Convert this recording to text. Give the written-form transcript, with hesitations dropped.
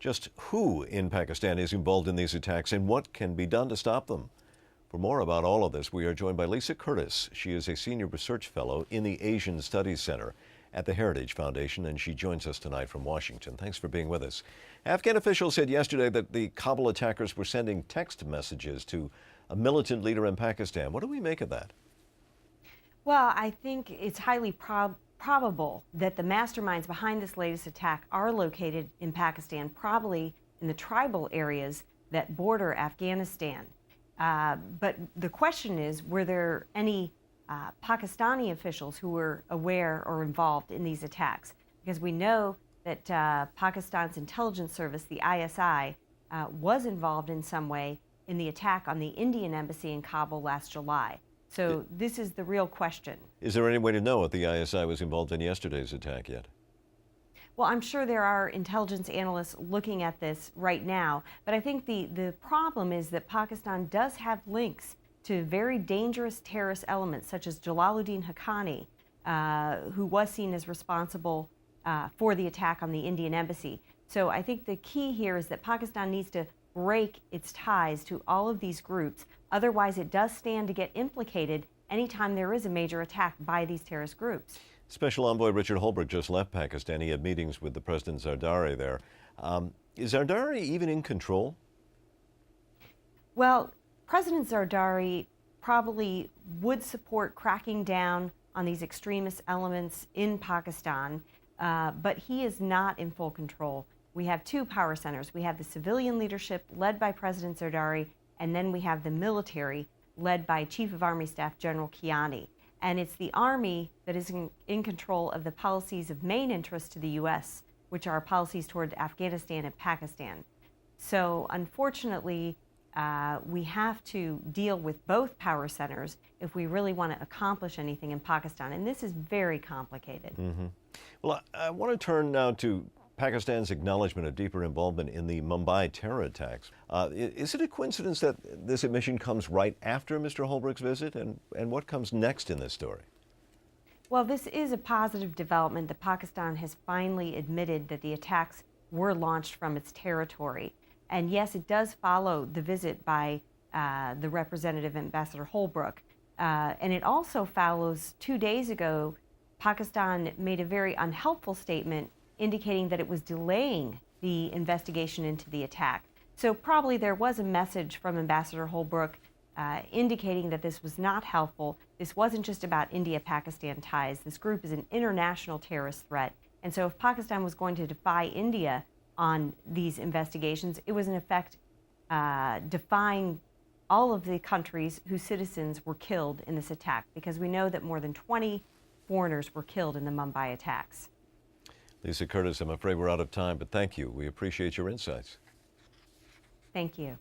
Just who in Pakistan is involved in these attacks and what can be done to stop them? For more about all of this, we are joined by Lisa Curtis. She is a senior research fellow in the Asian Studies Center at the Heritage Foundation, and she joins us tonight from Washington. Thanks for being with us. Afghan officials said yesterday that the Kabul attackers were sending text messages to a militant leader in Pakistan. What do we make of that? Well, I think it's highly probable that the masterminds behind this latest attack are located in Pakistan, probably in the tribal areas that border Afghanistan. But the question is, were there any Pakistani officials who were aware or involved in these attacks? Because we know that Pakistan's intelligence service, the ISI, was involved in some way in the attack on the Indian embassy in Kabul last July. So this is the real question. Is there any way to know if the ISI was involved in yesterday's attack yet? Well, I'm sure there are intelligence analysts looking at this right now, but I think the problem is that Pakistan does have links to very dangerous terrorist elements such as Jalaluddin Haqqani, who was seen as responsible for the attack on the Indian embassy. So I think the key here is that Pakistan needs to break its ties to all of these groups. Otherwise, it does stand to get implicated anytime there is a major attack by these terrorist groups. Special Envoy Richard Holbrooke just left Pakistan. He had meetings with the President Zardari there. Is Zardari even in control? Well, President Zardari probably would support cracking down on these extremist elements in Pakistan, but he is not in full control. We have two power centers. We have the civilian leadership led by President Zardari, and then we have the military led by Chief of Army Staff General Kiani. And it's the Army that is in control of the policies of main interest to the U.S., which are policies toward Afghanistan and Pakistan. So unfortunately, we have to deal with both power centers if we really want to accomplish anything in Pakistan. And this is very complicated. Well, I want to turn now to Pakistan's acknowledgement of deeper involvement in the Mumbai terror attacks. Is it a coincidence that this admission comes right after Mr. Holbrooke's visit? And what comes next in this story? Well, this is a positive development that Pakistan has finally admitted that the attacks were launched from its territory. And yes, it does follow the visit by the representative Ambassador Holbrooke. And it also follows 2 days ago, Pakistan made a very unhelpful statement indicating that it was delaying the investigation into the attack. So probably there was a message from Ambassador Holbrooke indicating that this was not helpful. This wasn't just about India-Pakistan ties. This group is an international terrorist threat. And so if Pakistan was going to defy India on these investigations, it was in effect defying all of the countries whose citizens were killed in this attack, because we know that more than 20 foreigners were killed in the Mumbai attacks. Lisa Curtis, I'm afraid we're out of time, but thank you. We appreciate your insights. Thank you.